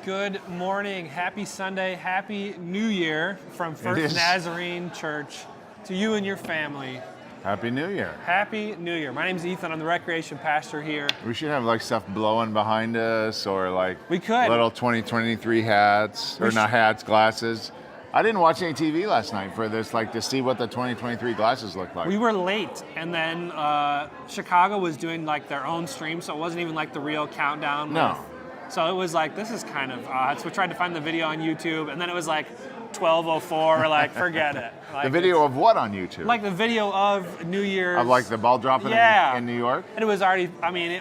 Good morning, happy Sunday, happy New Year from First Nazarene Church to you and your family. Happy New Year. Happy New Year. My name's Ethan, I'm the recreation pastor here. We should have like stuff blowing behind us or like We could. little 2023 hats, or not hats, glasses. I didn't watch any TV last night for this, like to see what the 2023 glasses look like. We were late, and then Chicago was doing like their own stream, so it wasn't even like the real countdown. No. So it was like, this is kind of odd. So we tried to find the video on YouTube, and then it was like 12:04. We're like, forget it. Like, the video of what on YouTube? Like the video of New Year's. Of like the ball dropping in New York? And it was already,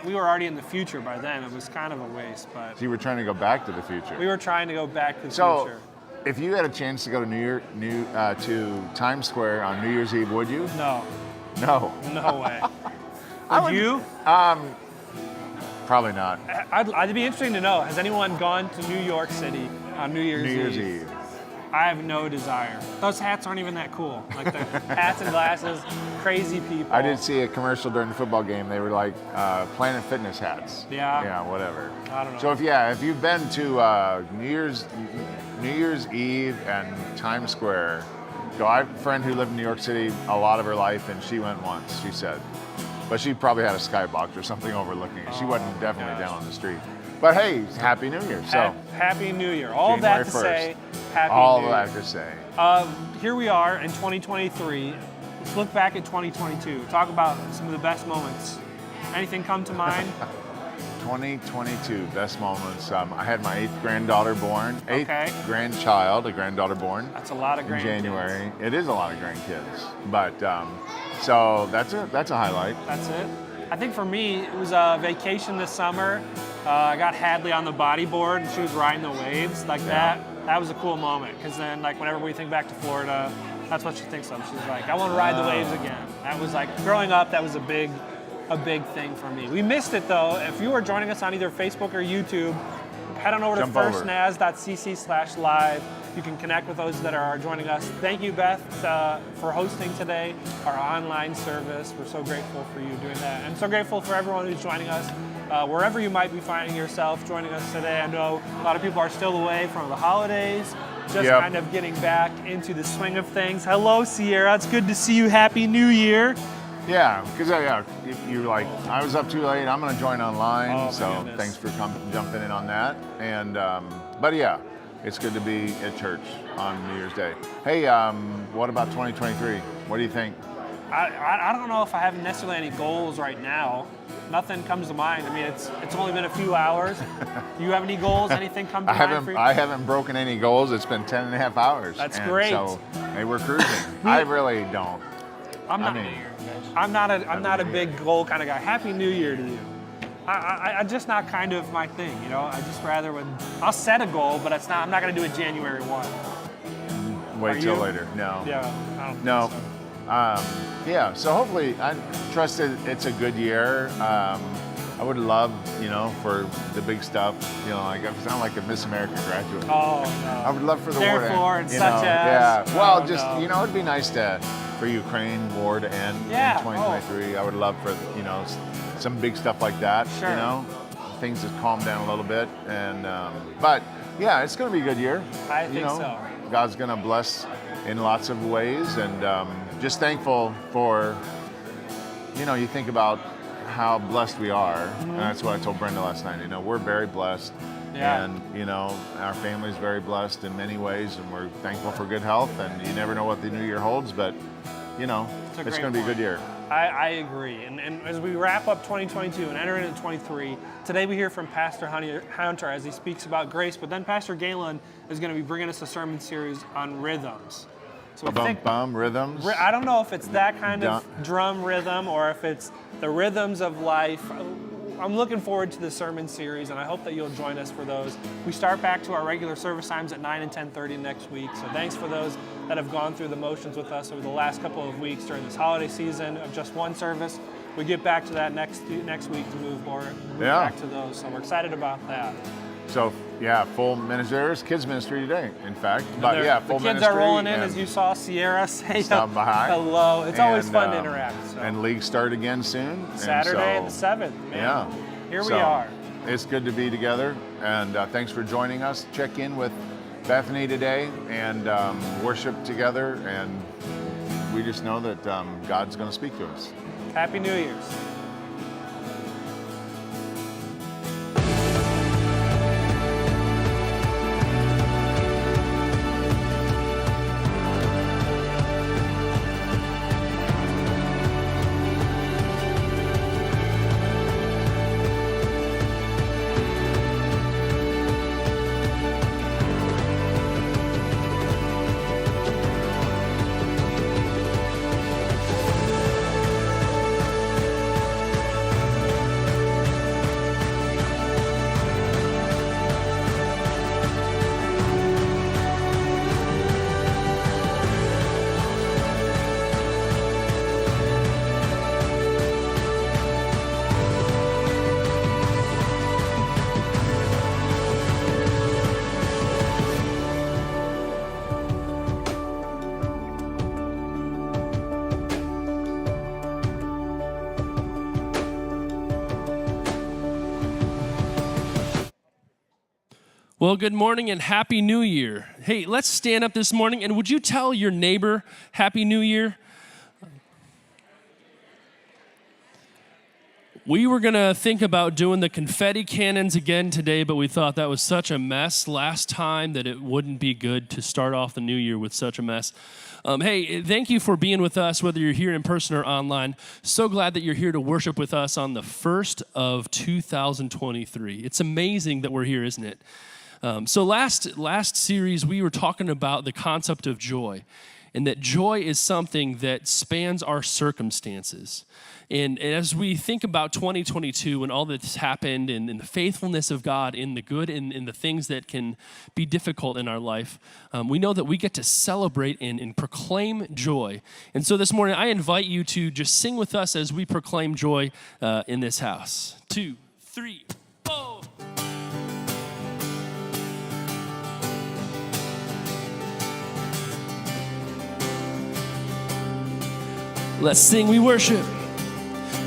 we were already in the future by then. It was kind of a waste, but. So you were trying to go back to the future. We were trying to go back to the future. If you had a chance to go to to Times Square on New Year's Eve, would you? No. No. No way. Would you? Probably not. It'd be interesting to know, has anyone gone to New York City on New Year's Eve? I have no desire. Those hats aren't even that cool. Like the hats and glasses, crazy people. I did see a commercial during the football game. They were like Planet Fitness hats. Yeah. Yeah, whatever. I don't know. So if you've been to New Year's Eve and Times Square, I have a friend who lived in New York City a lot of her life, and she went once. She said, but she probably had a skybox or something overlooking it. She wasn't definitely down on the street. But hey, Happy New Year. So Happy New Year. All of that to say, Happy New Year. All of that to say. Here we are in 2023. Let's look back at 2022. Talk about some of the best moments. Anything come to mind? 2022, best moments. I had my 8th granddaughter born. Okay. 8th grandchild, a granddaughter born. That's a lot of grandkids. In January. It is a lot of grandkids. But, so that's a highlight. That's it. I think for me, it was a vacation this summer. I got Hadley on the bodyboard and she was riding the waves like that. That was a cool moment because then like whenever we think back to Florida, that's what she thinks of. She's like, I want to ride the waves again. That was like, growing up, that was a big thing for me. We missed it though. If you are joining us on either Facebook or YouTube, head on over to firstnaz.cc/live. You can connect with those that are joining us. Thank you, Beth, for hosting today, our online service. We're so grateful for you doing that. I'm so grateful for everyone who's joining us. Wherever you might be finding yourself joining us today, I know a lot of people are still away from the holidays, just kind of getting back into the swing of things. Hello, Sierra. It's good to see you. Happy New Year. Yeah, because you're like, I was up too late. I'm going to join online, so thanks for jumping in on that. And but yeah, it's good to be at church on New Year's Day. Hey, what about 2023? What do you think? I don't know if I have necessarily any goals right now. Nothing comes to mind. I mean, it's only been a few hours. Do you have any goals? Anything come to mind for you? I haven't broken any goals. It's been 10 and a half hours. That's great. So, hey, we're cruising. I really don't. I'm not a big goal kind of guy. Happy New Year to you. I just not kind of my thing, you know. I just rather I'll set a goal, but I'm not going to do it January 1. Wait till later. No. Yeah. I don't no. think so. Yeah. So hopefully, I trust it's a good year. I would love, for the big stuff. Like I sound like a Miss America graduate. Oh no. I would love for the war to end. Yeah. Well, it'd be nice for Ukraine war to end in 2023. I would love for some big stuff like that. Sure. Things to calm down a little bit, and but yeah, it's going to be a good year. I think so. God's going to bless in lots of ways, and just thankful for you think about how blessed we are, and that's what I told Brenda last night. We're very blessed. Yeah. And our family's very blessed in many ways, and we're thankful for good health. And you never know what the new year holds, but it's going to be a good year. I agree. And as we wrap up 2022 and enter into 23, today we hear from Pastor Hunter as he speaks about grace, but then Pastor Galen is going to be bringing us a sermon series on rhythms. So Rhythms. I don't know if it's that kind of drum rhythm or if it's the rhythms of life. I'm looking forward to the sermon series, and I hope that you'll join us for those. We start back to our regular service times at 9 and 10:30 next week. So thanks for those that have gone through the motions with us over the last couple of weeks during this holiday season of just one service. We get back to that next week to move back to those. So we're excited about that. So full ministers, kids ministry today, in fact. Full ministry. The kids are rolling in, as you saw Sierra say hello. It's always fun to interact. So. And leagues start again soon. Saturday the 7th. Man. Yeah. Here we are. It's good to be together, and thanks for joining us. Check in with Bethany today and worship together, and we just know that God's going to speak to us. Happy New Year's. Well, good morning and Happy New Year. Hey, let's stand up this morning, and would you tell your neighbor Happy New Year? We were going to think about doing the confetti cannons again today, but we thought that was such a mess last time that it wouldn't be good to start off the new year with such a mess. Hey, thank you for being with us, whether you're here in person or online. So glad that you're here to worship with us on the 1st of 2023. It's amazing that we're here, isn't it? So last series, we were talking about the concept of joy, and that joy is something that spans our circumstances. And as we think about 2022 and all that's happened and the faithfulness of God in the good and in the things that can be difficult in our life, we know that we get to celebrate and proclaim joy. And so this morning, I invite you to just sing with us as we proclaim joy in this house. 2, 3, 4. Let's sing, we worship.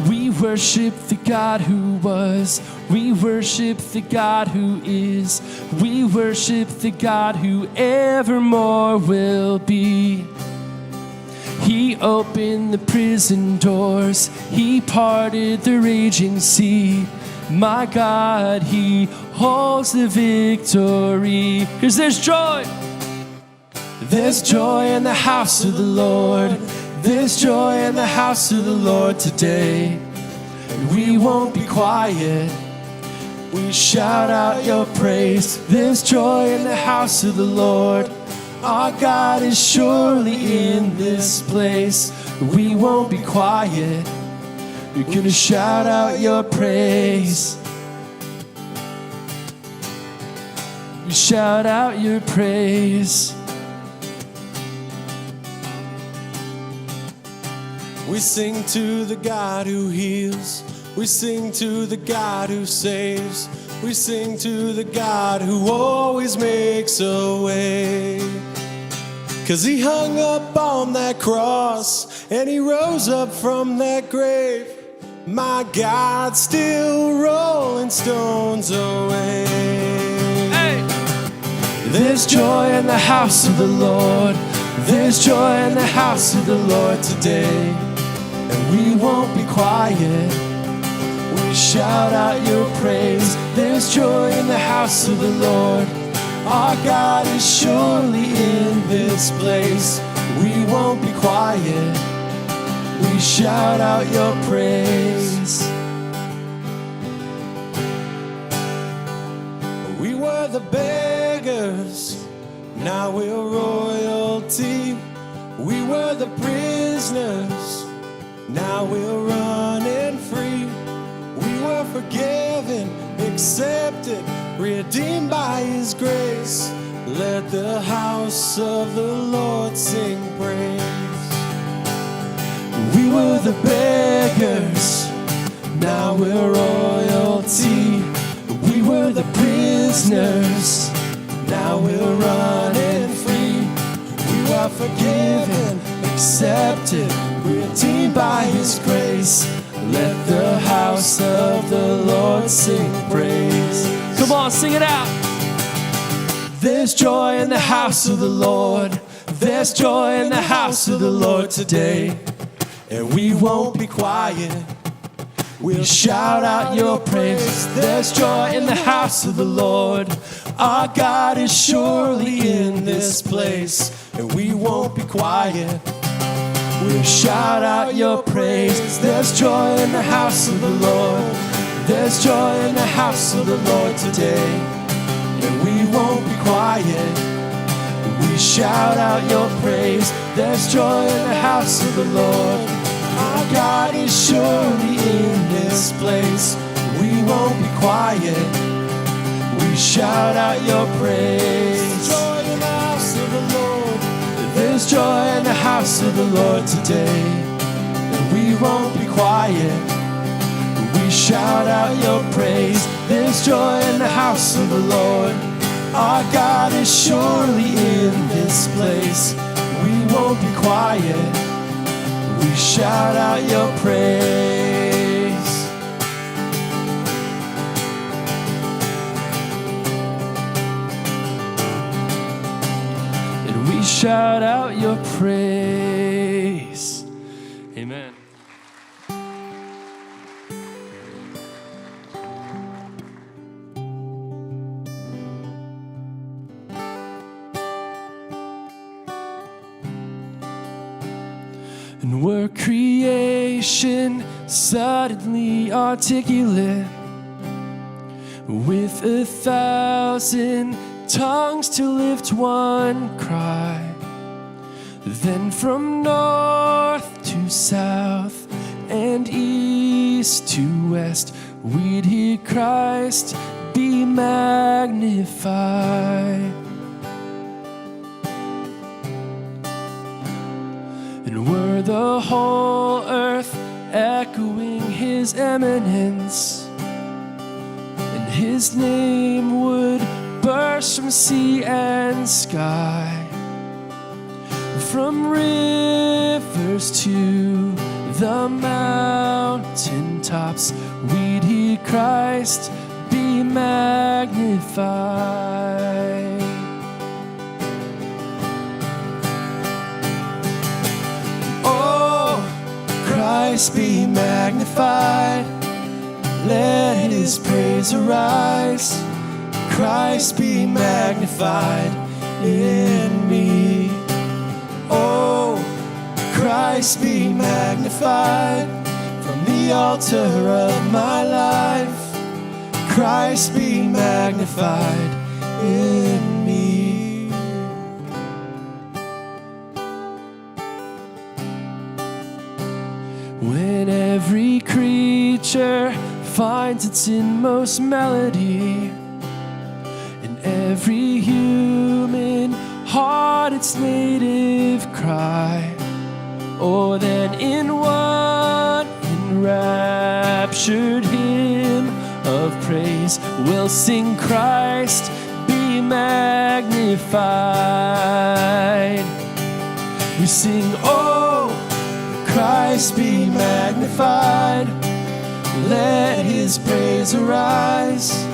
We worship the God who was. We worship the God who is. We worship the God who evermore will be. He opened the prison doors. He parted the raging sea. My God, He holds the victory. 'Cause there's joy. There's joy in the house of the Lord. There's joy in the house of the Lord today. And we won't be quiet. We shout out your praise. There's joy in the house of the Lord. Our God is surely in this place. We won't be quiet. We're gonna shout out your praise. We shout out your praise. We sing to the God who heals. We sing to the God who saves. We sing to the God who always makes a way. 'Cause He hung up on that cross and He rose up from that grave. My God, still rolling stones away. Hey! There's joy in the house of the Lord. There's joy in the house of the Lord today. And we won't be quiet. We shout out your praise. There's joy in the house of the Lord. Our God is surely in this place. We won't be quiet. We shout out your praise. We were the beggars, now we're royalty. We were the prisoners, now we're running free. We were forgiven, accepted, redeemed by His grace. Let the house of the Lord sing praise. We were the beggars, now we're royalty. We were the prisoners, now we're running free. We were forgiven, accepted, redeemed by His grace. Let the house of the Lord sing praise. Come on, sing it out. There's joy in the house of the Lord. There's joy in the house of the Lord today. And we won't be quiet. We'll shout out your praise. There's joy in the house of the Lord. Our God is surely in this place. And we won't be quiet. We'll shout out your praise. There's joy in the house of the Lord. There's joy in the house of the Lord today. And we won't be quiet. We shout out your praise. There's joy in the house of the Lord. Our God is surely in this place. We won't be quiet. We shout out your praise. Joy in the house of the Lord. There's joy in the house of the Lord today. And we won't be quiet. We shout out your praise. There's joy in the house of the Lord. Our God is surely in this place. We won't be quiet. We shout out your praise. And we shout out your praise. Amen. And were creation suddenly articulate with 1,000 tongues to lift one cry, then from north to south and east to west we'd hear Christ be magnified. And were the whole earth echoing his eminence, and his name would burst from sea and sky, from rivers to the mountain tops we'd hear Christ be magnified. Christ be magnified, let his praise arise. Christ be magnified in me. Oh, Christ be magnified from the altar of my life. Christ be magnified in me. When every creature finds its inmost melody, and every human heart its native cry, oh, then in one enraptured hymn of praise we'll sing Christ be magnified. We sing, oh, Christ be magnified, let his praise arise.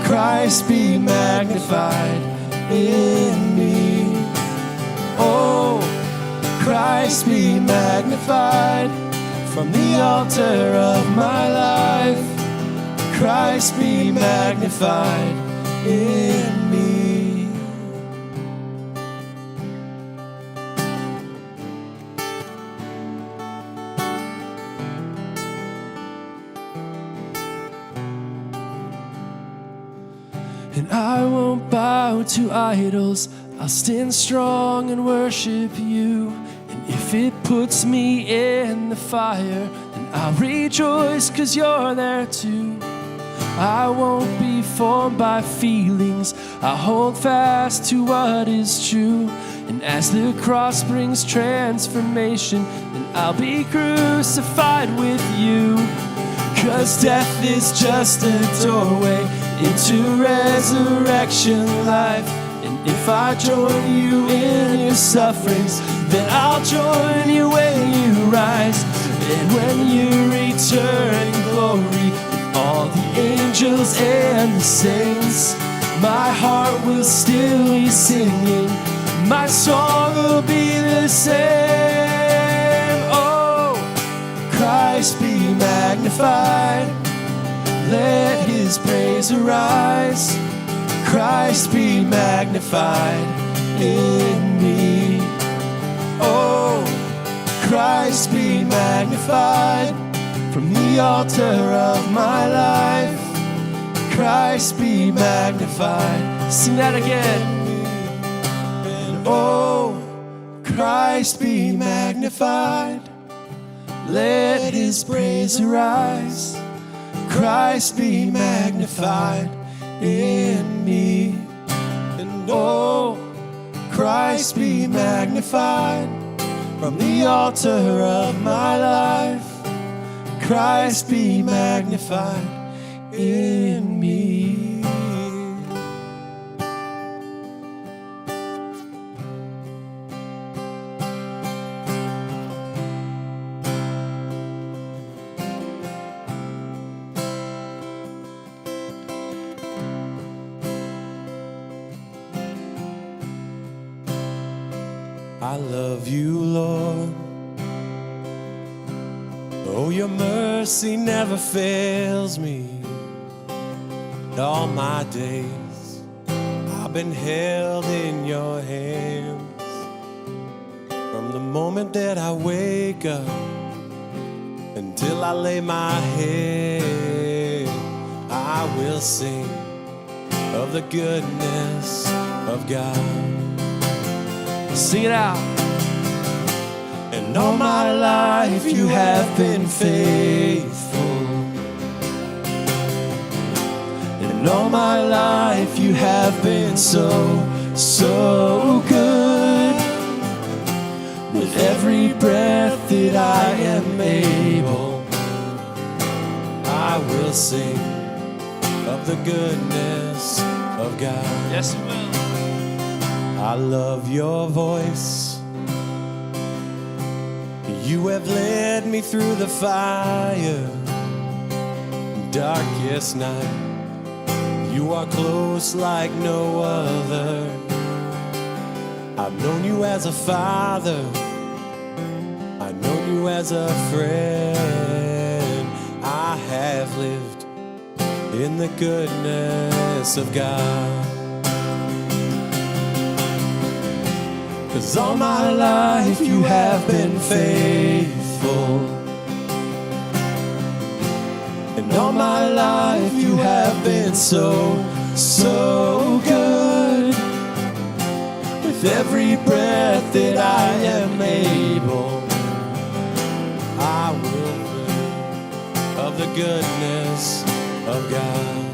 Christ be magnified in me. Oh, Christ be magnified from the altar of my life. Christ be magnified in me. And I won't bow to idols, I'll stand strong and worship you. And if it puts me in the fire, then I'll rejoice 'cause you're there too. I won't be formed by feelings, I hold fast to what is true. And as the cross brings transformation, then I'll be crucified with you. 'Cause death is just a doorway into resurrection life. And if I join you in your sufferings, then I'll join you when you rise. And when you return in glory with all the angels and the saints, my heart will still be singing, my song will be the same. Oh, Christ be magnified, let his praise arise. Christ be magnified in me. Oh, Christ be magnified from the altar of my life. Christ be magnified. Sing that again. And oh, Christ be magnified, let his praise arise. Christ be magnified in me. And oh, Christ be magnified from the altar of my life. Christ be magnified in me. I love you, Lord. Oh, your mercy never fails me. All my days I've been held in your hands. From the moment that I wake up until I lay my head, I will sing of the goodness of God. Sing it out. And all my life you have been faithful. And all my life you have been so, so good. With every breath that I am able, I will sing of the goodness of God. Yes, it will. I love your voice. You have led me through the fire, darkest night. You are close like no other. I've known you as a father, I've known you as a friend. I have lived in the goodness of God. 'Cause all my life you have been faithful. And all my life you have been so, so good. With every breath that I am able, I will sing of the goodness of God.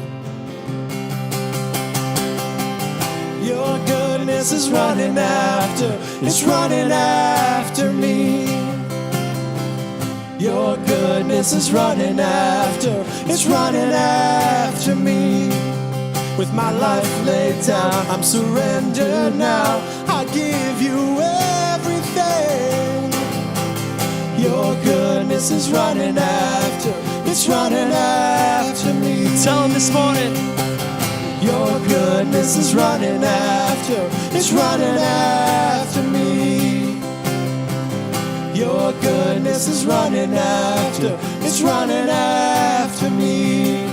Your goodness is running after, it's running after me. Your goodness is running after, it's running after me. With my life laid down, I'm surrendered now. I give you everything. Your goodness is running after, it's running after me. Tell him this morning. Your goodness is running after, it's running after me. Your goodness is running after, it's running after me.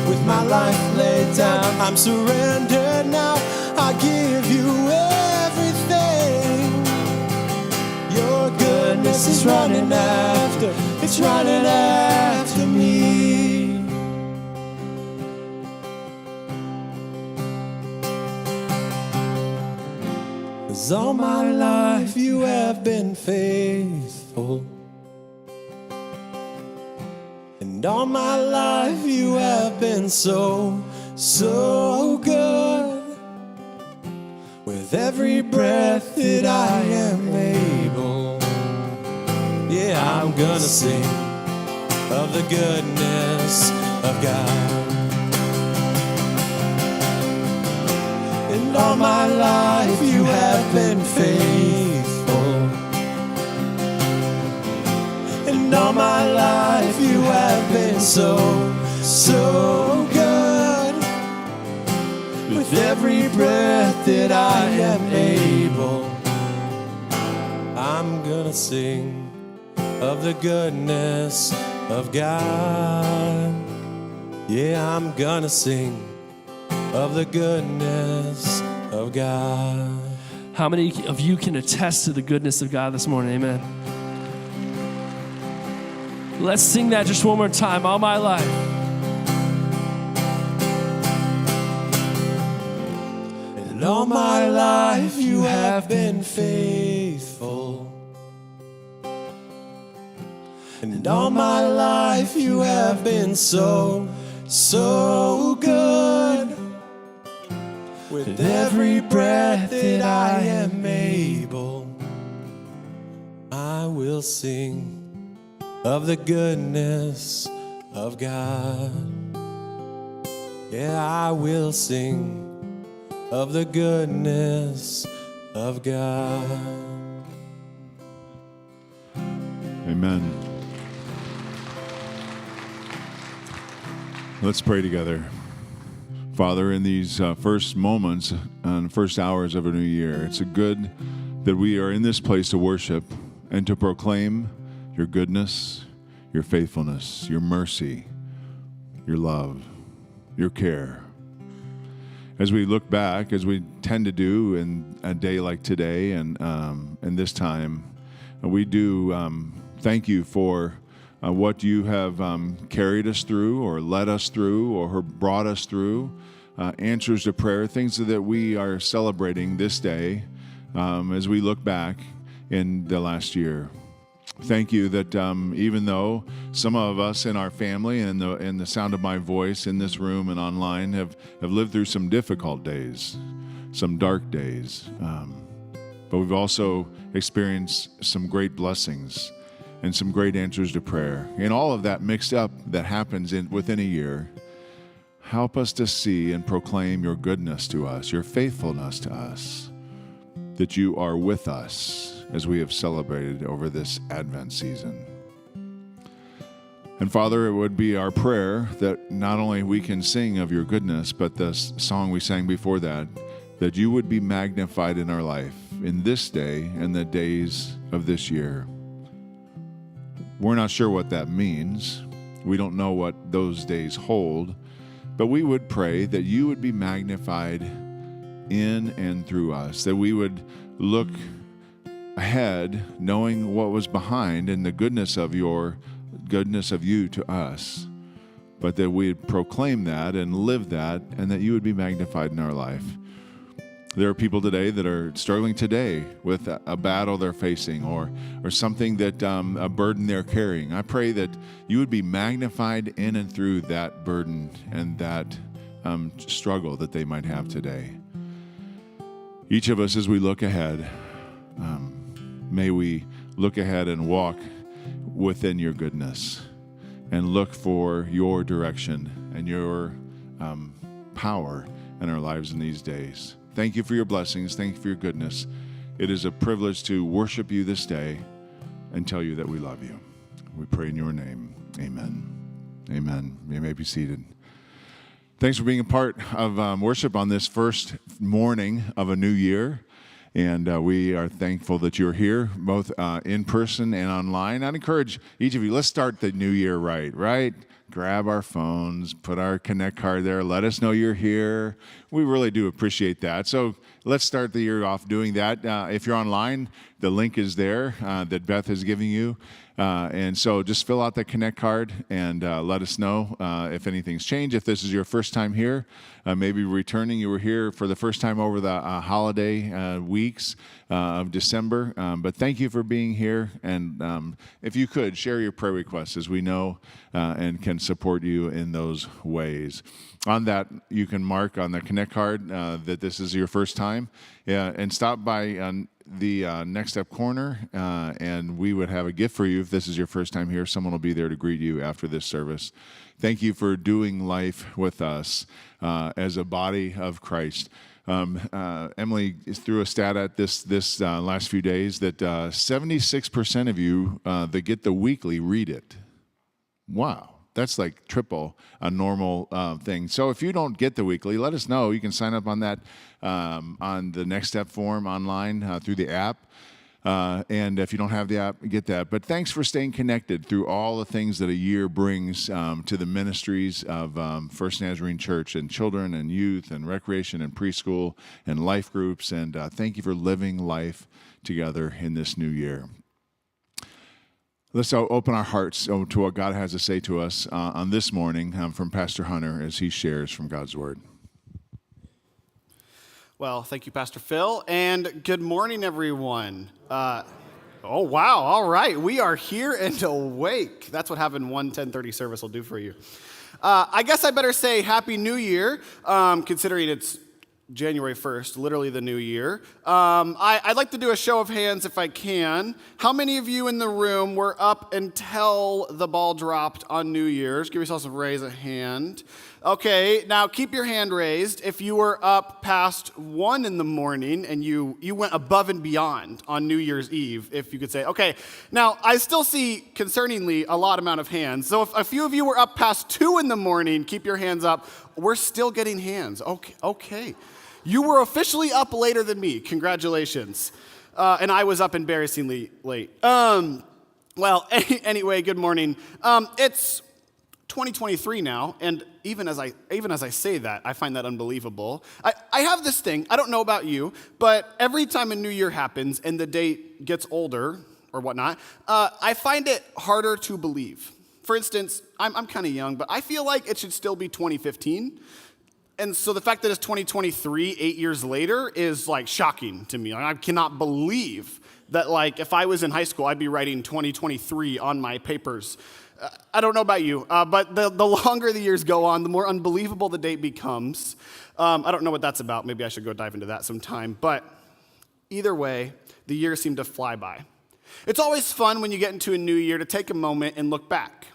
With my life laid down, I'm surrendered now. I give you everything. Your goodness is running after, it's running after me. 'Cause all my life you have been faithful. And all my life you have been so, so good. With every breath that I am able, yeah, I'm gonna sing of the goodness of God. And all my life you have been faithful. And all my so, so good. With every breath that I am able, I'm gonna sing of the goodness of God. Yeah, I'm gonna sing of the goodness of God. How many of you can attest to the goodness of God this morning? Amen. Let's sing that just one more time. All my life. And all my life you have been faithful. And all my life you have been so, so good. With every breath that I am able, I will sing of the goodness of God. Yeah, I will sing of the goodness of God. Amen. Let's pray together. Father, in these first moments and first hours of a new year, it's good that we are in this place to worship and to proclaim your goodness, your faithfulness, your mercy, your love, your care. As we look back, as we tend to do in a day like today and this time, we do thank you for what you have carried us through or led us through or brought us through, answers to prayer, things that we are celebrating this day as we look back in the last year. Thank you that even though some of us in our family and in the sound of my voice in this room and online have lived through some difficult days, some dark days, but we've also experienced some great blessings and some great answers to prayer. And all of that mixed up that happens within a year, help us to see and proclaim your goodness to us, your faithfulness to us, that you are with us as we have celebrated over this Advent season. And Father, it would be our prayer that not only we can sing of your goodness, but the song we sang before that you would be magnified in our life in this day and the days of this year. We're not sure what that means. We don't know what those days hold, but we would pray that you would be magnified in and through us, that we would look ahead knowing what was behind and the goodness of you to us, but that we'd proclaim that and live that, and that you would be magnified in our life. There are people today that are struggling today with a battle they're facing or something that a burden they're carrying. I pray that you would be magnified in and through that burden and that struggle that they might have today. Each of us, as we look ahead, may we look ahead and walk within your goodness and look for your direction and your power in our lives in these days. Thank you for your blessings. Thank you for your goodness. It is a privilege to worship you this day and tell you that we love you. We pray in your name. Amen. Amen. You may be seated. Thanks for being a part of worship on this first morning of a new year. And we are thankful that you're here, both in person and online. I'd encourage each of you, let's start the new year right? Grab our phones, put our Connect card there, let us know you're here. We really do appreciate that. So let's start the year off doing that. If you're online, the link is there that Beth is giving you. And so just fill out the Connect card and let us know if anything's changed. If this is your first time here, maybe returning, you were here for the first time over the holiday weeks of December. But thank you for being here. And if you could, share your prayer requests as we know and can support you in those ways. On that, you can mark on the Connect card that this is your first time and stop by the next step corner and we would have a gift for you if this is your first time here. Someone will be there to greet you after this service. Thank you for doing life with us as a body of Christ. Emily threw a stat at this last few days that 76% of you that get the weekly read it. Wow. That's like triple a normal thing. So if you don't get the weekly, let us know. You can sign up on that on the Next Step form online through the app. And if you don't have the app, get that. But thanks for staying connected through all the things that a year brings to the ministries of First Nazarene Church and children and youth and recreation and preschool and life groups. And thank you for living life together in this new year. Let's open our hearts to what God has to say to us on this morning from Pastor Hunter as he shares from God's Word. Well, thank you, Pastor Phil, and good morning, everyone. Oh, wow, all right. We are here and awake. That's what having one 10:30 service will do for you. I guess I better say Happy New Year, considering it's January 1st, literally the new year. I'd like to do a show of hands if I can. How many of you in the room were up until the ball dropped on New Year's? Give yourselves a raise of hand. Okay, now keep your hand raised. If you were up past 1 in the morning and you went above and beyond on New Year's Eve, if you could say, okay. Now, I still see, concerningly, a lot amount of hands. So if a few of you were up past 2 in the morning, keep your hands up. We're still getting hands. Okay. You were officially up later than me. Congratulations. And I was up embarrassingly late. Well, anyway, good morning. It's 2023 now, and even as I say that, I find that unbelievable. I have this thing, I don't know about you, but every time a new year happens and the date gets older or whatnot, I find it harder to believe. For instance, I'm kind of young, but I feel like it should still be 2015. And so the fact that it's 2023, 8 years later, is like shocking to me. I cannot believe that, like, if I was in high school, I'd be writing 2023 on my papers. I don't know about you, but the longer the years go on, the more unbelievable the date becomes. I don't know what that's about. Maybe I should go dive into that sometime. But either way, the years seem to fly by. It's always fun when you get into a new year to take a moment and look back.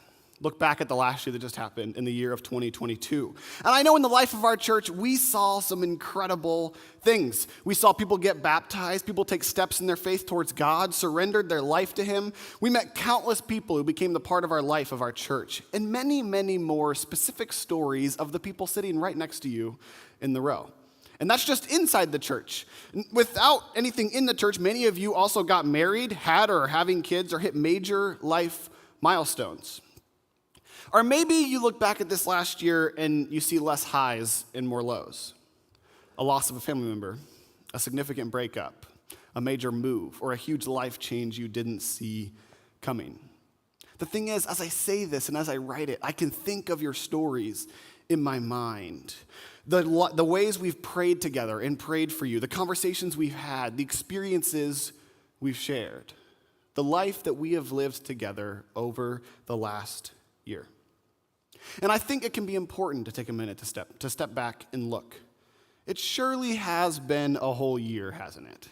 Look back at the last year that just happened in the year of 2022. And I know in the life of our church, we saw some incredible things. We saw people get baptized, people take steps in their faith towards God, surrendered their life to Him. We met countless people who became the part of our life of our church, and many, many more specific stories of the people sitting right next to you in the row. And that's just inside the church. Without anything in the church, many of you also got married, had or are having kids, or hit major life milestones. Or maybe you look back at this last year and you see less highs and more lows. A loss of a family member, a significant breakup, a major move, or a huge life change you didn't see coming. The thing is, as I say this and as I write it, I can think of your stories in my mind. The ways we've prayed together and prayed for you, the conversations we've had, the experiences we've shared, the life that we have lived together over the last year. And I think it can be important to take a minute to step back and look. It surely has been a whole year, hasn't it?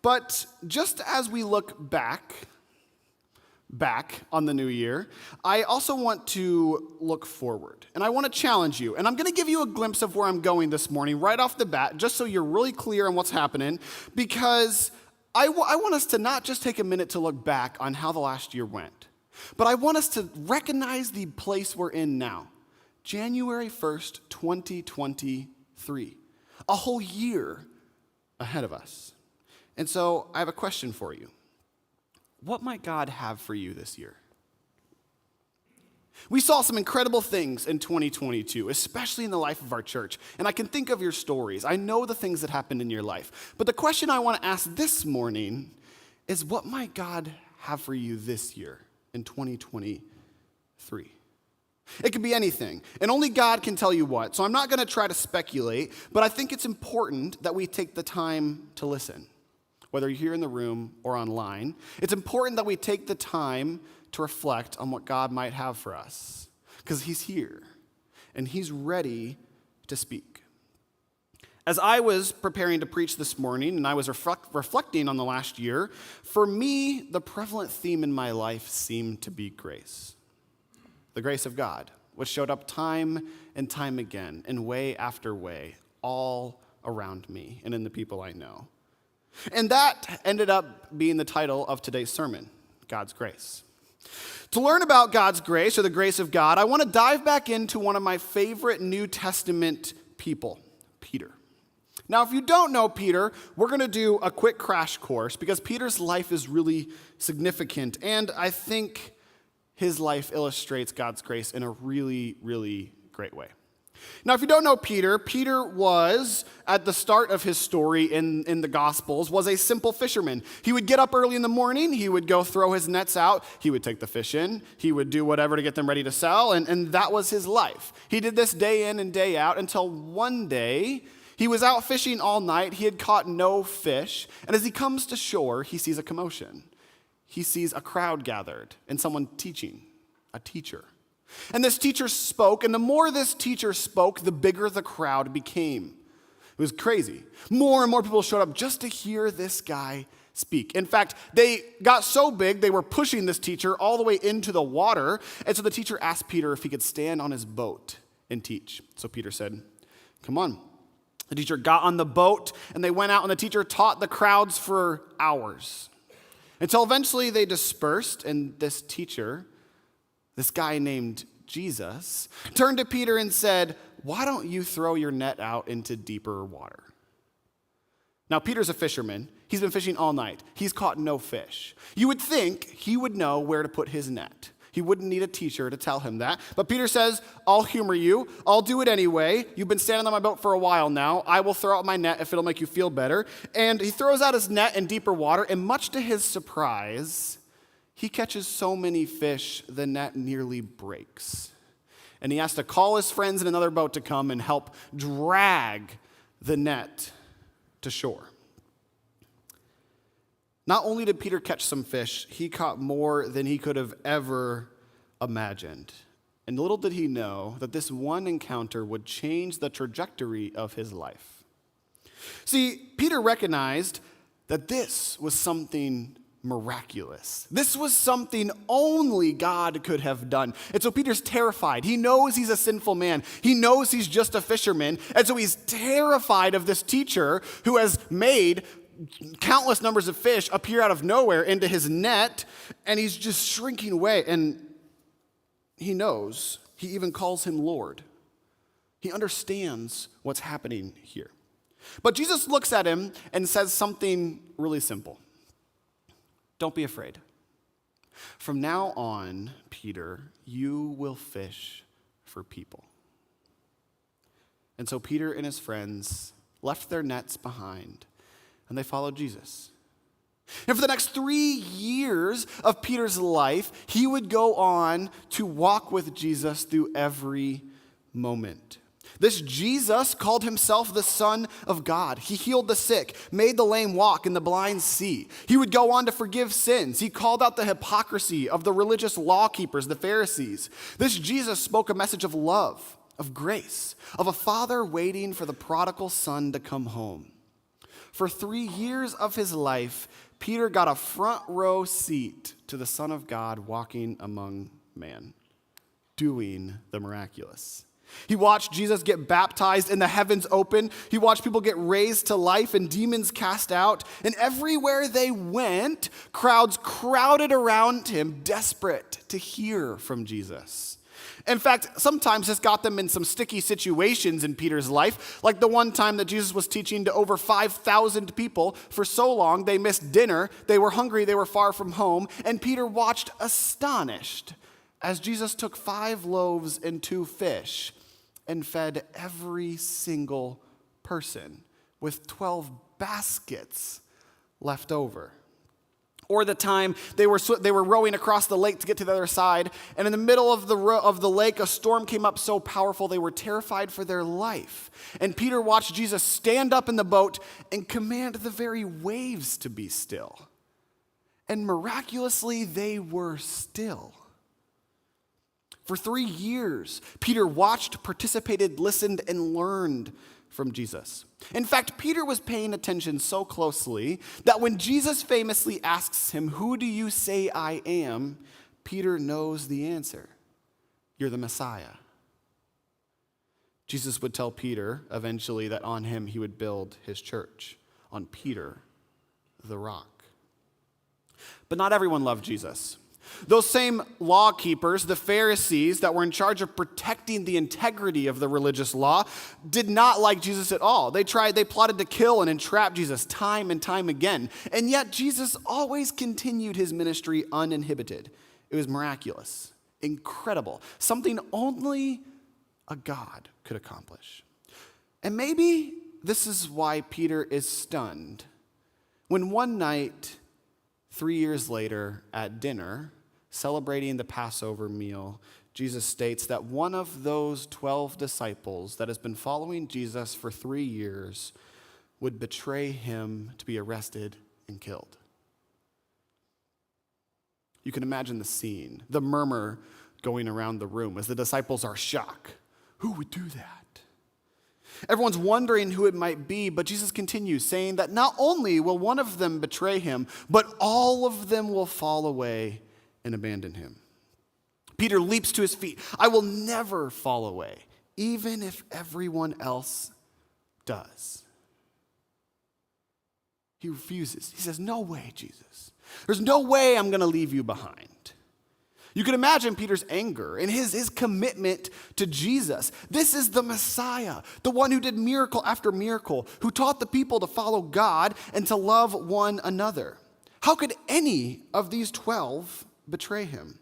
But just as we look back on the new year, I also want to look forward. And I want to challenge you. And I'm going to give you a glimpse of where I'm going this morning right off the bat, just so you're really clear on what's happening, because I want us to not just take a minute to look back on how the last year went, but I want us to recognize the place we're in now. January 1st, 2023. A whole year ahead of us. And so I have a question for you. What might God have for you this year? We saw some incredible things in 2022, especially in the life of our church. And I can think of your stories. I know the things that happened in your life. But the question I want to ask this morning is, what might God have for you this year? In 2023. It could be anything, and only God can tell you what. So I'm not going to try to speculate, but I think it's important that we take the time to listen. Whether you're here in the room or online, it's important that we take the time to reflect on what God might have for us, because He's here, and He's ready to speak. As I was preparing to preach this morning and I was reflecting on the last year, for me, the prevalent theme in my life seemed to be grace. The grace of God, which showed up time and time again in way after way, all around me and in the people I know. And that ended up being the title of today's sermon, God's grace. To learn about God's grace, or the grace of God, I want to dive back into one of my favorite New Testament people, Peter. Now, if you don't know Peter, we're going to do a quick crash course because Peter's life is really significant, and I think his life illustrates God's grace in a really, really great way. Now, if you don't know Peter, Peter was, at the start of his story in the Gospels, was a simple fisherman. He would get up early in the morning, he would go throw his nets out, he would take the fish in, he would do whatever to get them ready to sell, and that was his life. He did this day in and day out until one day, he was out fishing all night, he had caught no fish, and as he comes to shore, he sees a commotion. He sees a crowd gathered and someone teaching, a teacher. And this teacher spoke, and the more this teacher spoke, the bigger the crowd became. It was crazy. More and more people showed up just to hear this guy speak. In fact, they got so big, they were pushing this teacher all the way into the water, and so the teacher asked Peter if he could stand on his boat and teach. So Peter said, "Come on." The teacher got on the boat, and they went out, and the teacher taught the crowds for hours, until eventually they dispersed, and this teacher, this guy named Jesus, turned to Peter and said, "Why don't you throw your net out into deeper water?" Now, Peter's a fisherman. He's been fishing all night. He's caught no fish. You would think he would know where to put his net. He wouldn't need a teacher to tell him that. But Peter says, "I'll humor you. I'll do it anyway. You've been standing on my boat for a while now. I will throw out my net if it'll make you feel better." And he throws out his net in deeper water, and much to his surprise, he catches so many fish, the net nearly breaks. And he has to call his friends in another boat to come and help drag the net to shore. Not only did Peter catch some fish, he caught more than he could have ever imagined. And little did he know that this one encounter would change the trajectory of his life. See, Peter recognized that this was something miraculous. This was something only God could have done. And so Peter's terrified. He knows he's a sinful man. He knows he's just a fisherman. And so he's terrified of this teacher who has made countless numbers of fish appear out of nowhere into his net, and he's just shrinking away. And he knows, he even calls him Lord. He understands what's happening here. But Jesus looks at him and says something really simple. "Don't be afraid. From now on, Peter, you will fish for people." And so Peter and his friends left their nets behind, and they followed Jesus. And for the next 3 years of Peter's life, he would go on to walk with Jesus through every moment. This Jesus called himself the Son of God. He healed the sick, made the lame walk, and the blind see. He would go on to forgive sins. He called out the hypocrisy of the religious law keepers, the Pharisees. This Jesus spoke a message of love, of grace, of a father waiting for the prodigal son to come home. For 3 years of his life, Peter got a front row seat to the Son of God walking among man, doing the miraculous. He watched Jesus get baptized and the heavens open. He watched people get raised to life and demons cast out. And everywhere they went, crowds crowded around him, desperate to hear from Jesus. In fact, sometimes this got them in some sticky situations in Peter's life, like the one time that Jesus was teaching to over 5,000 people for so long they missed dinner, they were hungry, they were far from home, and Peter watched astonished as Jesus took 5 loaves and 2 fish and fed every single person with 12 baskets left over. Or the time they were rowing across the lake to get to the other side, and in the middle of the lake, a storm came up so powerful they were terrified for their life. And Peter watched Jesus stand up in the boat and command the very waves to be still. And miraculously, they were still. For 3 years, Peter watched, participated, listened, and learned from Jesus. In fact, Peter was paying attention so closely that when Jesus famously asks him, "Who do you say I am?" Peter knows the answer. "You're the Messiah." Jesus would tell Peter eventually that on him he would build his church, on Peter, the rock. But not everyone loved Jesus. Those same law keepers, the Pharisees that were in charge of protecting the integrity of the religious law, did not like Jesus at all. They plotted to kill and entrap Jesus time and time again. And yet Jesus always continued his ministry uninhibited. It was miraculous, incredible, something only a God could accomplish. And maybe this is why Peter is stunned when one night, 3 years later at dinner, celebrating the Passover meal, Jesus states that one of those 12 disciples that has been following Jesus for 3 years would betray him to be arrested and killed. You can imagine the scene, the murmur going around the room as the disciples are shocked. Who would do that? Everyone's wondering who it might be, but Jesus continues saying that not only will one of them betray him, but all of them will fall away and abandon him. Peter leaps to his feet. I will never fall away, even if everyone else does. He refuses. He says, no way, Jesus. There's no way I'm going to leave you behind. You can imagine Peter's anger and his commitment to Jesus. This is the Messiah, the one who did miracle after miracle, who taught the people to follow God and to love one another. How could any of these 12 betray him?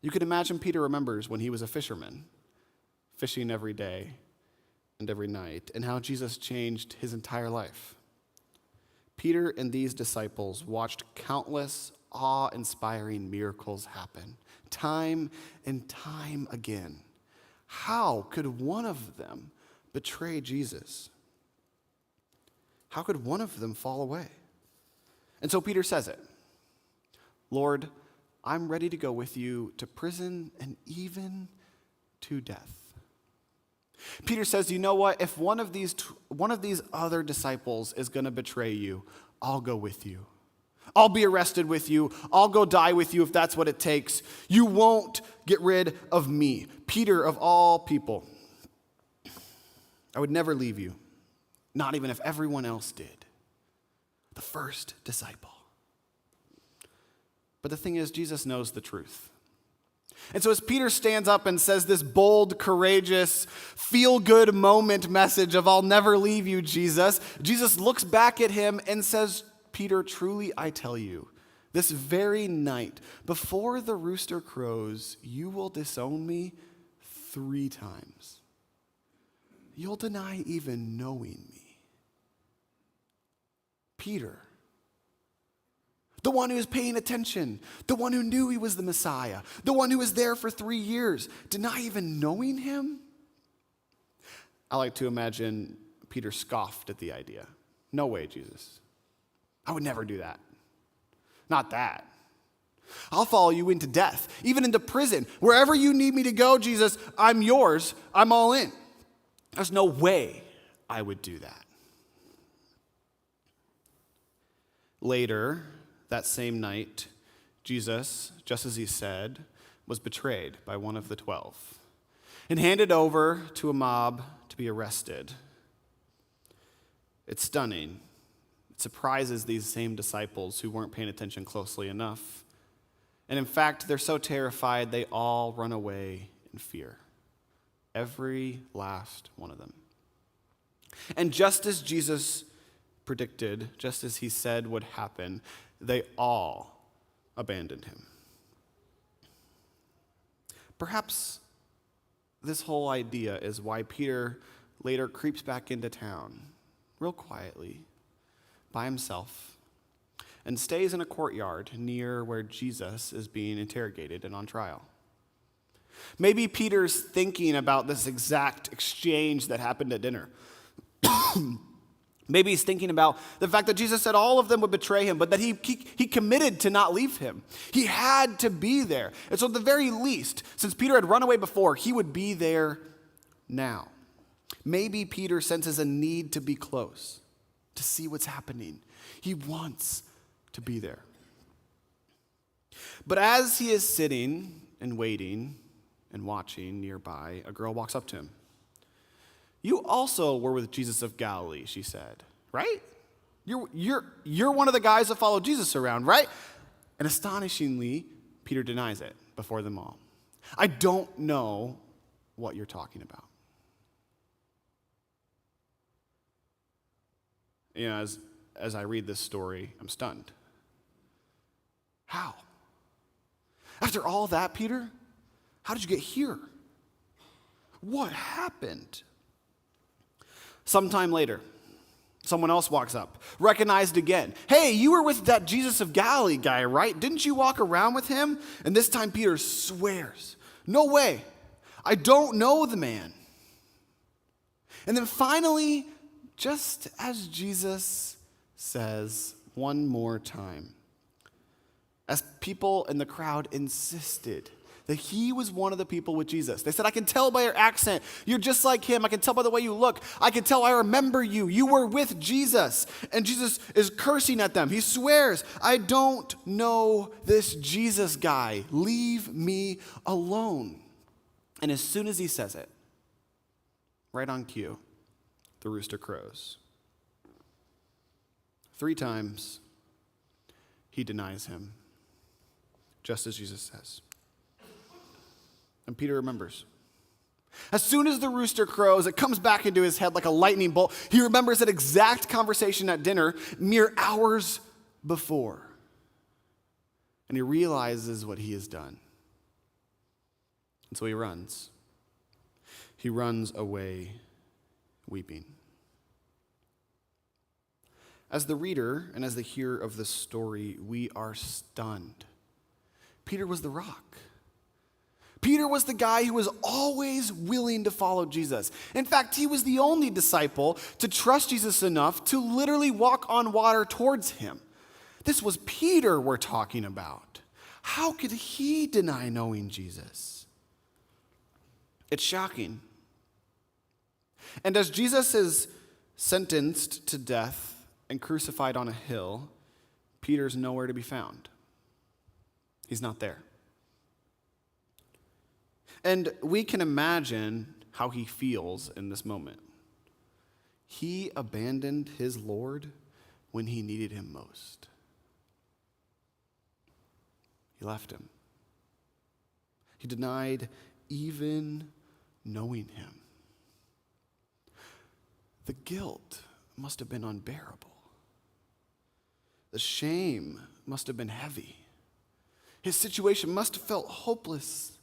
You can imagine Peter remembers when he was a fisherman, fishing every day and every night, and how Jesus changed his entire life. Peter and these disciples watched countless awe-inspiring miracles happen, time and time again. How could one of them betray Jesus? How could one of them fall away? And so Peter says it. Lord, I'm ready to go with you to prison and even to death. Peter says, you know what? If one of these other disciples is going to betray you, I'll go with you. I'll be arrested with you. I'll go die with you if that's what it takes. You won't get rid of me. Peter, of all people, I would never leave you, not even if everyone else did. The first disciple. But the thing is, Jesus knows the truth. And so as Peter stands up and says this bold, courageous, feel-good moment message of I'll never leave you, Jesus, Jesus looks back at him and says, Peter, truly I tell you, this very night, before the rooster crows, you will disown me 3 times. You'll deny even knowing me. Peter, the one who was paying attention, the one who knew he was the Messiah, the one who was there for 3 years, deny even knowing him? I like to imagine Peter scoffed at the idea. No way, Jesus. I would never do that. Not that. I'll follow you into death, even into prison. Wherever you need me to go, Jesus, I'm yours. I'm all in. There's no way I would do that. Later, that same night, Jesus, just as he said, was betrayed by one of the 12 and handed over to a mob to be arrested. It's stunning. It surprises these same disciples who weren't paying attention closely enough. And in fact, they're so terrified, they all run away in fear. Every last one of them. And just as Jesus predicted, just as he said would happen, they all abandoned him. Perhaps this whole idea is why Peter later creeps back into town, real quietly, by himself, and stays in a courtyard near where Jesus is being interrogated and on trial. Maybe Peter's thinking about this exact exchange that happened at dinner. Maybe he's thinking about the fact that Jesus said all of them would betray him, but that he committed to not leave him. He had to be there. And so at the very least, since Peter had run away before, he would be there now. Maybe Peter senses a need to be close, to see what's happening. He wants to be there. But as he is sitting and waiting and watching nearby, a girl walks up to him. You also were with Jesus of Galilee, she said, right? You're one of the guys that followed Jesus around, right? And astonishingly, Peter denies it before them all. I don't know what you're talking about. You know, as I read this story, I'm stunned. How? After all that, Peter, how did you get here? What happened? Sometime later, someone else walks up, recognized again. Hey, you were with that Jesus of Galilee guy, right? Didn't you walk around with him? And this time Peter swears, no way. I don't know the man. And then finally, just as Jesus says one more time, as people in the crowd insisted that he was one of the people with Jesus. They said, I can tell by your accent. You're just like him. I can tell by the way you look. I can tell I remember you. You were with Jesus. And Jesus is cursing at them. He swears, I don't know this Jesus guy. Leave me alone. And as soon as he says it, right on cue, the rooster crows. 3 times he denies him, just as Jesus says. And Peter remembers. As soon as the rooster crows, it comes back into his head like a lightning bolt. He remembers that exact conversation at dinner mere hours before. And he realizes what he has done. And so he runs. He runs away weeping. As the reader and as the hearer of this story, we are stunned. Peter was the rock. Peter was the guy who was always willing to follow Jesus. In fact, he was the only disciple to trust Jesus enough to literally walk on water towards him. This was Peter we're talking about. How could he deny knowing Jesus? It's shocking. And as Jesus is sentenced to death and crucified on a hill, Peter's nowhere to be found. He's not there. And we can imagine how he feels in this moment. He abandoned his Lord when he needed him most. He left him. He denied even knowing him. The guilt must have been unbearable. The shame must have been heavy. His situation must have felt hopeless.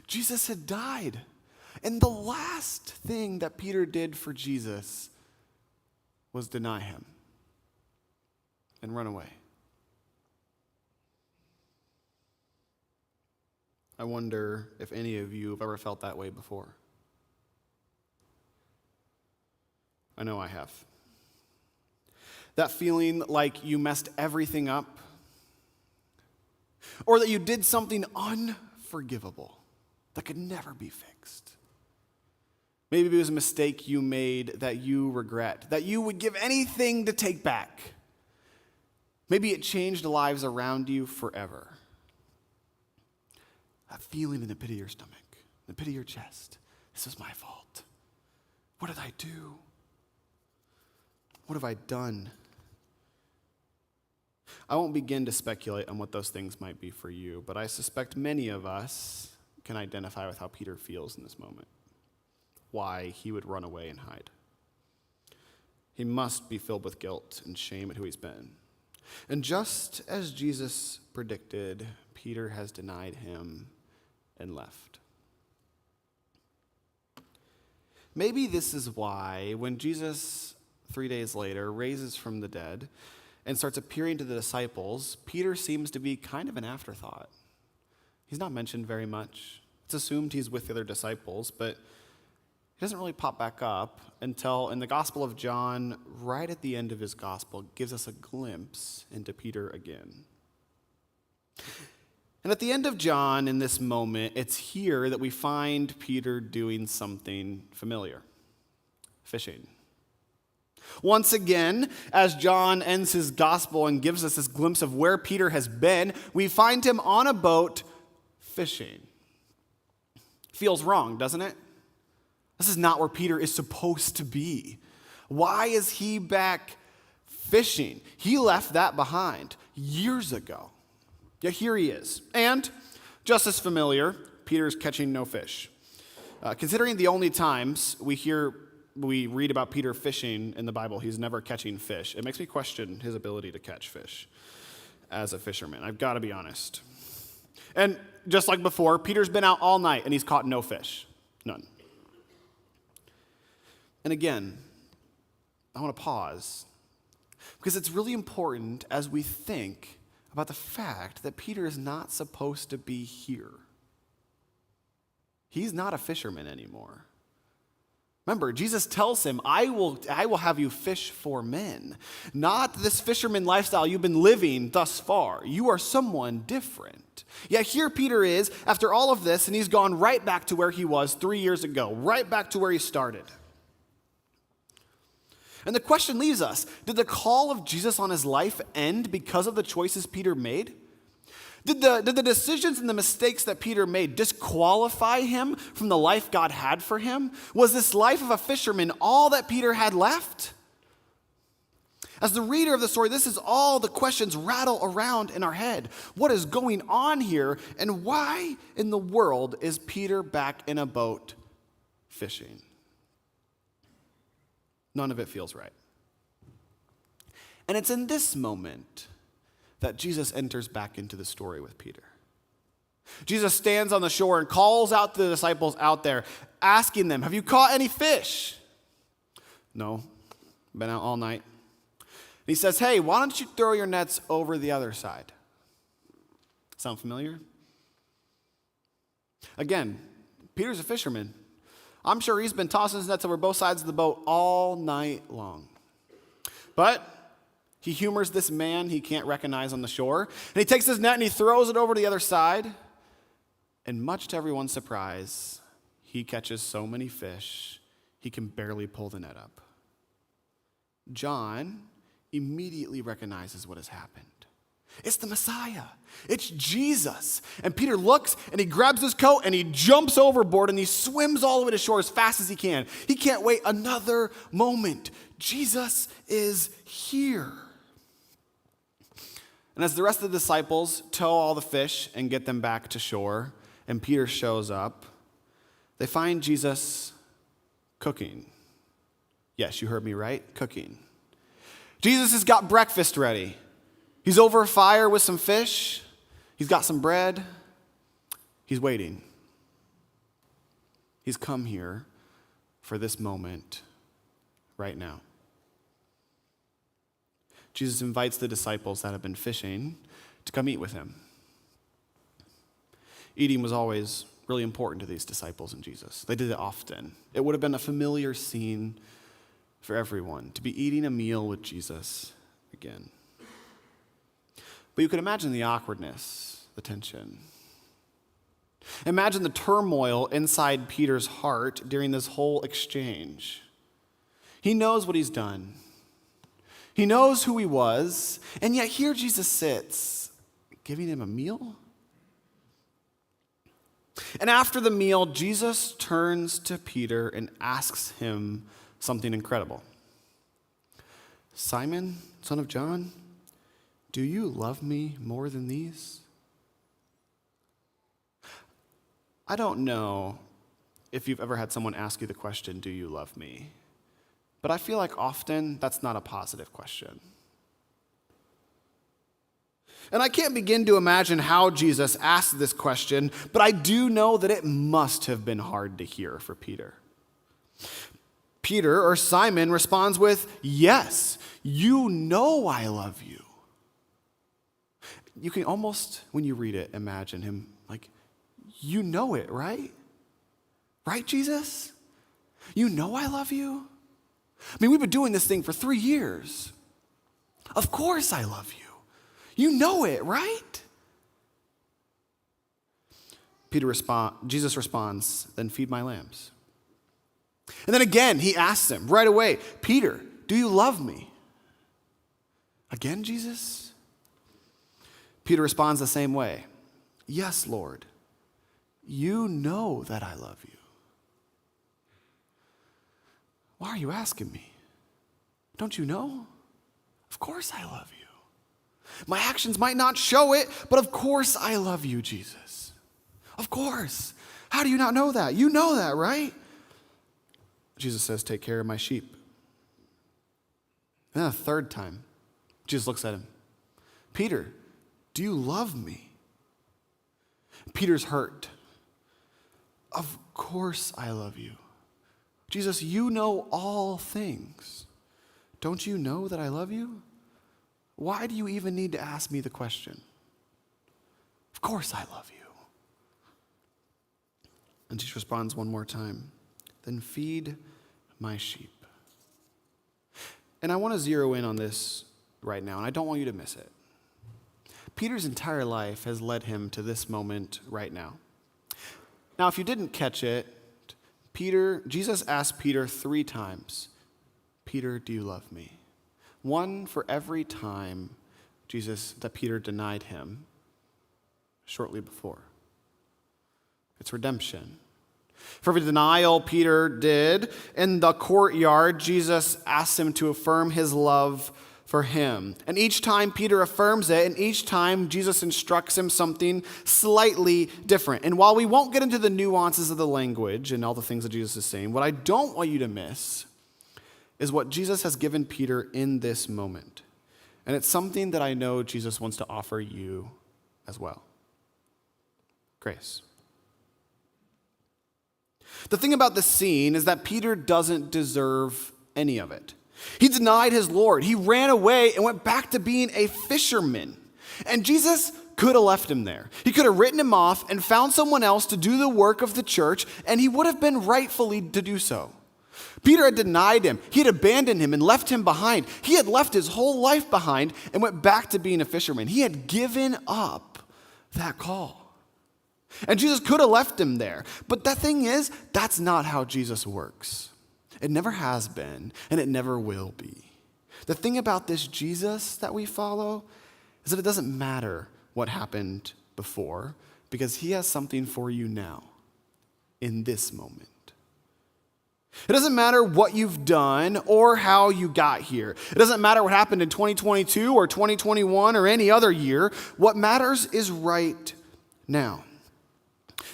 Jesus had died. And the last thing that Peter did for Jesus was deny him and run away. I wonder if any of you have ever felt that way before. I know I have. That feeling like you messed everything up, or that you did something unforgivable that could never be fixed. Maybe it was a mistake you made that you regret, that you would give anything to take back. Maybe it changed lives around you forever. That feeling in the pit of your stomach, in the pit of your chest. This is my fault. What did I do? What have I done? I won't begin to speculate on what those things might be for you, but I suspect many of us can identify with how Peter feels in this moment, why he would run away and hide. He must be filled with guilt and shame at who he's been. And just as Jesus predicted, Peter has denied him and left. Maybe this is why when Jesus 3 days later raises from the dead and starts appearing to the disciples, Peter seems to be kind of an afterthought. He's not mentioned very much. It's assumed he's with the other disciples, but he doesn't really pop back up until in the Gospel of John, right at the end of his gospel, gives us a glimpse into Peter again. And at the end of John, in this moment, it's here that we find Peter doing something familiar: fishing. Once again, as John ends his gospel and gives us this glimpse of where Peter has been, we find him on a boat fishing. Feels wrong, doesn't it? This is not where Peter is supposed to be. Why is he back fishing? He left that behind years ago. Yet here he is. And Just as familiar, Peter's catching no fish. Considering the only times we read about Peter fishing in the Bible, he's never catching fish. It makes me question his ability to catch fish as a fisherman. I've got to be honest. And just like before, Peter's been out all night and he's caught no fish. None. And again, I want to pause because it's really important as we think about the fact that Peter is not supposed to be here. He's not a fisherman anymore. Remember, Jesus tells him, I will have you fish for men. Not this fisherman lifestyle you've been living thus far. You are someone different. Yet here Peter is, after all of this, and he's gone right back to where he was 3 years ago, right back to where he started. And the question leaves us, did the call of Jesus on his life end because of the choices Peter made? Did the decisions and the mistakes that Peter made disqualify him from the life God had for him? Was this life of a fisherman all that Peter had left? As the reader of the story, this is all the questions rattle around in our head. What is going on here, and why in the world is Peter back in a boat fishing? None of it feels right. And it's in this moment that Jesus enters back into the story with Peter. Jesus stands on the shore and calls out the disciples out there, asking them, have you caught any fish? No, been out all night. And he says, hey, why don't you throw your nets over the other side? Sound familiar? Again, Peter's a fisherman. I'm sure he's been tossing his nets over both sides of the boat all night long. But he humors this man he can't recognize on the shore. And he takes his net and he throws it over to the other side. And much to everyone's surprise, he catches so many fish, he can barely pull the net up. John immediately recognizes what has happened. It's the Messiah. It's Jesus. And Peter looks and he grabs his coat and he jumps overboard and he swims all the way to shore as fast as he can. He can't wait another moment. Jesus is here. And as the rest of the disciples tow all the fish and get them back to shore, and Peter shows up, they find Jesus cooking. Yes, you heard me right, cooking. Jesus has got breakfast ready. He's over a fire with some fish. He's got some bread. He's waiting. He's come here for this moment right now. Jesus invites the disciples that have been fishing to come eat with him. Eating was always really important to these disciples and Jesus. They did it often. It would have been a familiar scene for everyone to be eating a meal with Jesus again. But you can imagine the awkwardness, the tension. Imagine the turmoil inside Peter's heart during this whole exchange. He knows what he's done. He knows who he was, and yet here Jesus sits, giving him a meal. And after the meal, Jesus turns to Peter and asks him something incredible. Simon, son of John, do you love me more than these? I don't know if you've ever had someone ask you the question, do you love me? But I feel like often that's not a positive question. And I can't begin to imagine how Jesus asked this question, but I do know that it must have been hard to hear for Peter. Peter, or Simon, responds with, yes, you know I love you. You can almost, when you read it, imagine him like, you know it, right? Right, Jesus? You know I love you? I mean, we've been doing this thing for 3 years. Of course I love you. You know it, right? Jesus responds, then feed my lambs. And then again, he asks him right away, Peter, do you love me? Again, Jesus? Peter responds the same way. Yes, Lord. You know that I love you. Why are you asking me? Don't you know? Of course I love you. My actions might not show it, but of course I love you, Jesus. Of course. How do you not know that? You know that, right? Jesus says, take care of my sheep. And then a third time, Jesus looks at him. Peter, do you love me? Peter's hurt. Of course I love you. Jesus, you know all things. Don't you know that I love you? Why do you even need to ask me the question? Of course I love you. And Jesus responds one more time. Then feed my sheep. And I want to zero in on this right now, and I don't want you to miss it. Peter's entire life has led him to this moment right now. Now, if you didn't catch it, Jesus asked Peter 3 times, Peter, do you love me? One for every time that Peter denied him shortly before. It's redemption. For every denial Peter did in the courtyard, Jesus asked him to affirm his love for him. And each time Peter affirms it, and each time Jesus instructs him something slightly different. And while we won't get into the nuances of the language and all the things that Jesus is saying, what I don't want you to miss is what Jesus has given Peter in this moment. And it's something that I know Jesus wants to offer you as well. Grace. The thing about this scene is that Peter doesn't deserve any of it. He denied his Lord. He ran away and went back to being a fisherman. And Jesus could have left him there. He could have written him off and found someone else to do the work of the church, and he would have been rightfully to do so. Peter had denied him. He had abandoned him and left him behind. He had left his whole life behind and went back to being a fisherman. He had given up that call. And Jesus could have left him there. But the thing is, that's not how Jesus works. It never has been, and it never will be. The thing about this Jesus that we follow is that it doesn't matter what happened before, because he has something for you now, in this moment. It doesn't matter what you've done or how you got here. It doesn't matter what happened in 2022 or 2021 or any other year. What matters is right now.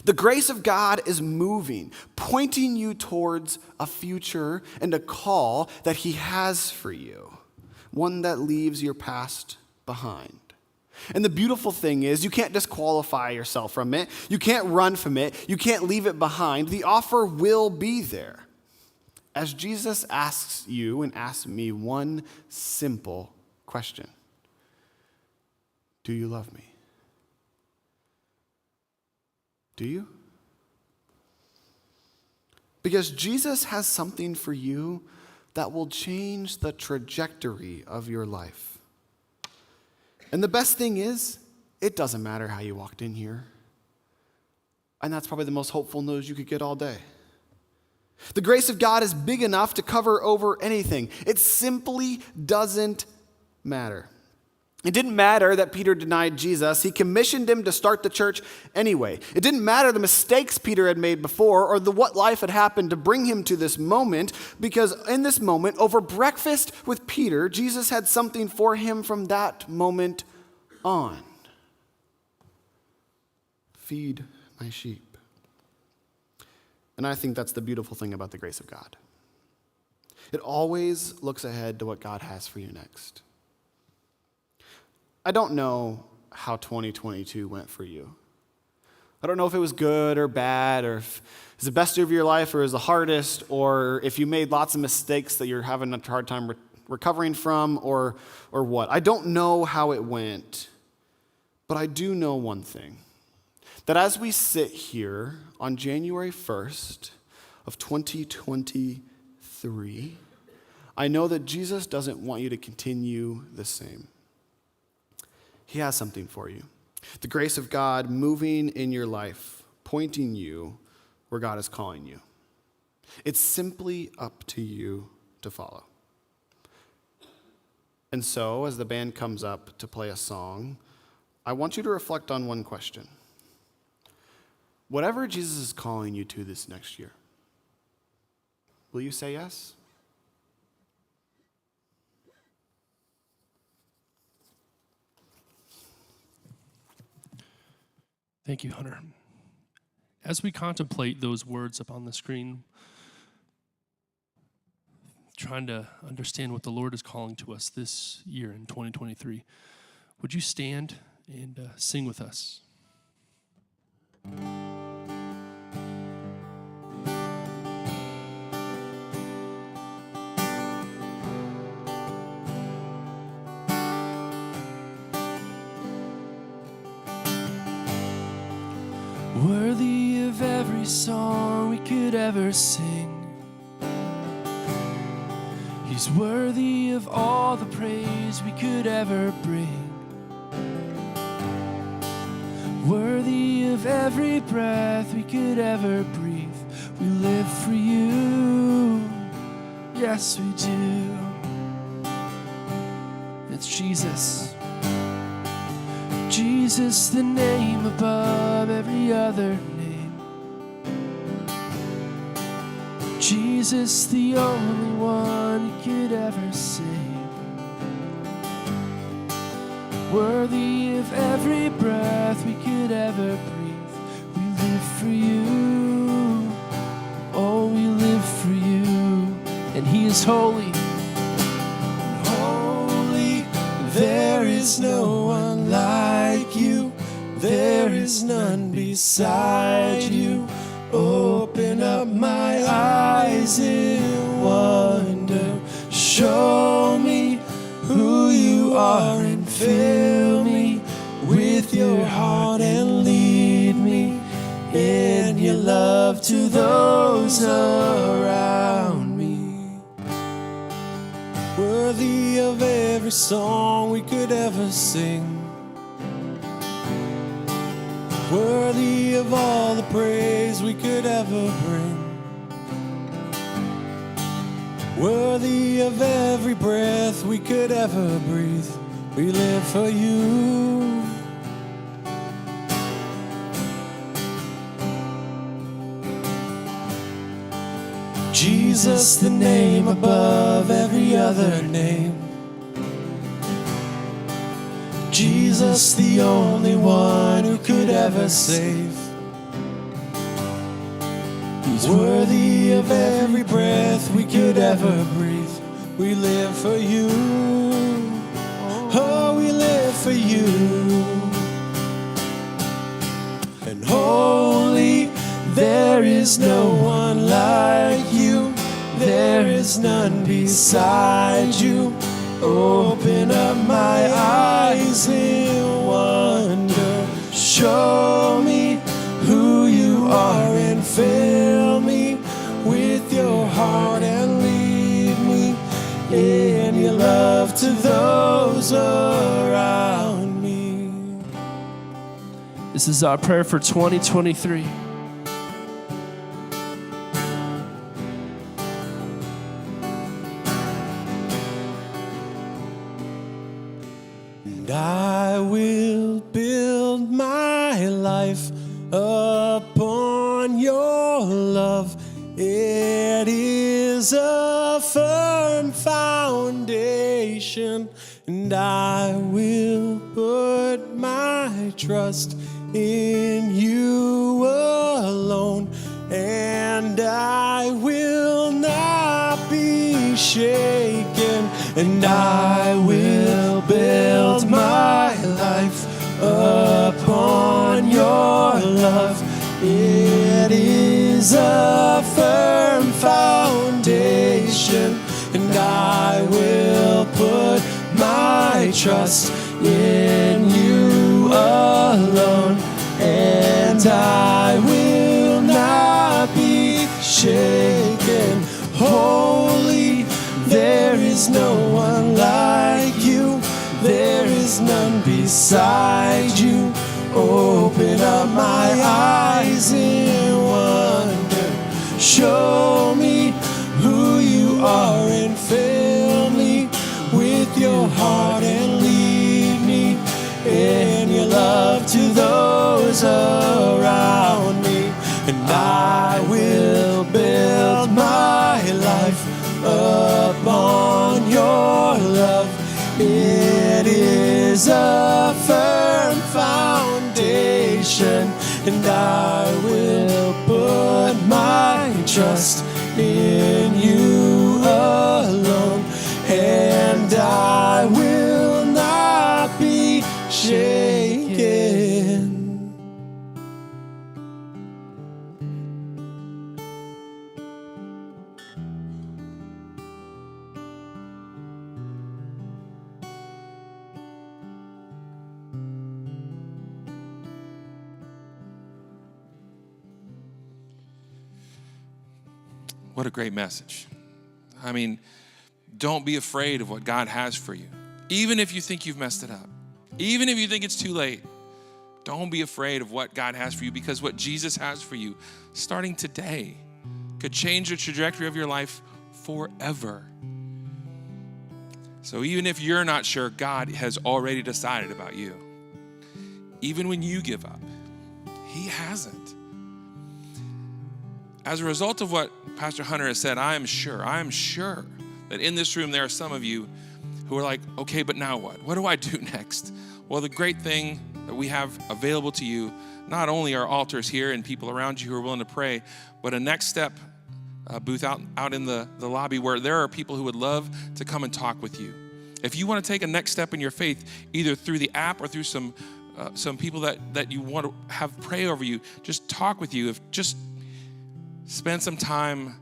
The grace of God is moving, pointing you towards a future and a call that he has for you, one that leaves your past behind. And the beautiful thing is, you can't disqualify yourself from it. You can't run from it. You can't leave it behind. The offer will be there. As Jesus asks you and asks me one simple question: do you love me? Do you? Because Jesus has something for you that will change the trajectory of your life. And the best thing is, it doesn't matter how you walked in here. And that's probably the most hopeful news you could get all day. The grace of God is big enough to cover over anything. It simply doesn't matter. It didn't matter that Peter denied Jesus. He commissioned him to start the church anyway. It didn't matter the mistakes Peter had made before or what life had happened to bring him to this moment, because in this moment, over breakfast with Peter, Jesus had something for him from that moment on. Feed my sheep. And I think that's the beautiful thing about the grace of God. It always looks ahead to what God has for you next. I don't know how 2022 went for you. I don't know if it was good or bad, or if it was the best year of your life or it was the hardest, or if you made lots of mistakes that you're having a hard time recovering from, or what. I don't know how it went, but I do know one thing. That as we sit here on January 1st of 2023, I know that Jesus doesn't want you to continue the same. He has something for you. The grace of God moving in your life, pointing you where God is calling you. It's simply up to you to follow. And so, as the band comes up to play a song, I want you to reflect on one question. Whatever Jesus is calling you to this next year, will you say yes? Thank you, Hunter. as we contemplate those words up on the screen, trying to understand what the Lord is calling to us this year in 2023, would you stand and sing with us? Worthy of every song we could ever sing, He's worthy of all the praise we could ever bring. Worthy of every breath we could ever breathe. We live for you, yes we do. It's Jesus. Jesus, the name above every other name. Jesus, the only one who could ever save. Worthy of every breath we could ever breathe. We live for you. Oh, we live for you. And He is holy. Holy, there is no one like you. There is none beside you. Open up my eyes in wonder. Show me who you are and fill me with your heart and lead me in your love to those around me. Worthy of every song we could ever sing. Worthy of all the praise we could ever bring. Worthy of every breath we could ever breathe. We live for you. Jesus, the name above every other name. Jesus, the only one who could ever save. He's worthy of every breath we could ever breathe. We live for you. Oh, we live for you. And holy, there is no one like you. There is none beside you. Open up my eyes in wonder. Show me who you are and fill me with your heart and lead me in your love to those around me. This is our prayer for 2023. And I will build my life upon your love. It is a firm foundation, and I will put my trust in you alone, and I will not be shaken, and I will build my life upon your love. It is a firm foundation, and I will put my trust in you alone, and I will not be shaken. Holy, there is no one like you. There is none beside you. Open up my eyes in wonder. Show me who you are and fill me with your heart and lead me in your love to those around me. And I will build my life upon your love. It is a firm foundation, and I will trust in you alone, and I will not be shaken. What a great message. I mean, don't be afraid of what God has for you. Even if you think you've messed it up, even if you think it's too late, don't be afraid of what God has for you, because what Jesus has for you starting today could change the trajectory of your life forever. So even if you're not sure, God has already decided about you. Even when you give up, He hasn't. As a result of what Pastor Hunter has said, I am sure that in this room there are some of you who are like, okay, but now what? What do I do next? Well, the great thing that we have available to you, not only are altars here and people around you who are willing to pray, but a next step booth out in the lobby where there are people who would love to come and talk with you. If you want to take a next step in your faith, either through the app or through some people that you want to have pray over you, just talk with you, just spend some time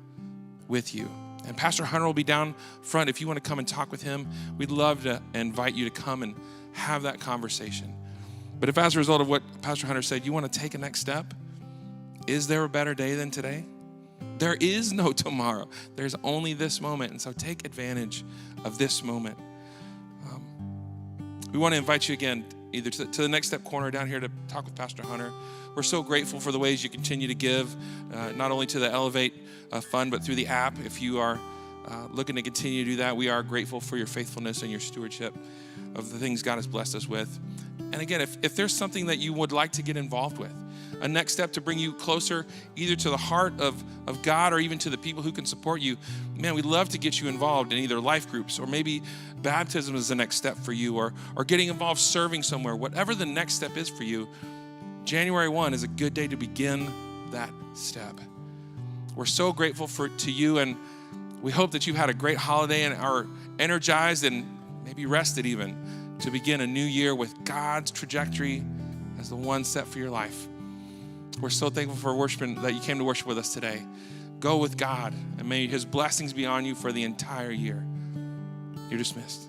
with you. And Pastor Hunter will be down front. If you want to come and talk with him, we'd love to invite you to come and have that conversation. But if as a result of what Pastor Hunter said, you want to take a next step, is there a better day than today? There is no tomorrow. There's only this moment. And so take advantage of this moment. We want to invite you again, either to the Next Step corner down here to talk with Pastor Hunter. We're so grateful for the ways you continue to give, not only to the Elevate Fund, but through the app. If you are looking to continue to do that, we are grateful for your faithfulness and your stewardship of the things God has blessed us with. And again, if there's something that you would like to get involved with, a next step to bring you closer either to the heart of God or even to the people who can support you, man, we'd love to get you involved in either life groups or maybe baptism is the next step for you, or getting involved serving somewhere. Whatever the next step is for you, January 1 is a good day to begin that step. We're so grateful to you, and we hope that you've had a great holiday and are energized and maybe rested even to begin a new year with God's trajectory as the one set for your life. We're so thankful for worshiping, that you came to worship with us today. Go with God, and may His blessings be on you for the entire year. You're dismissed.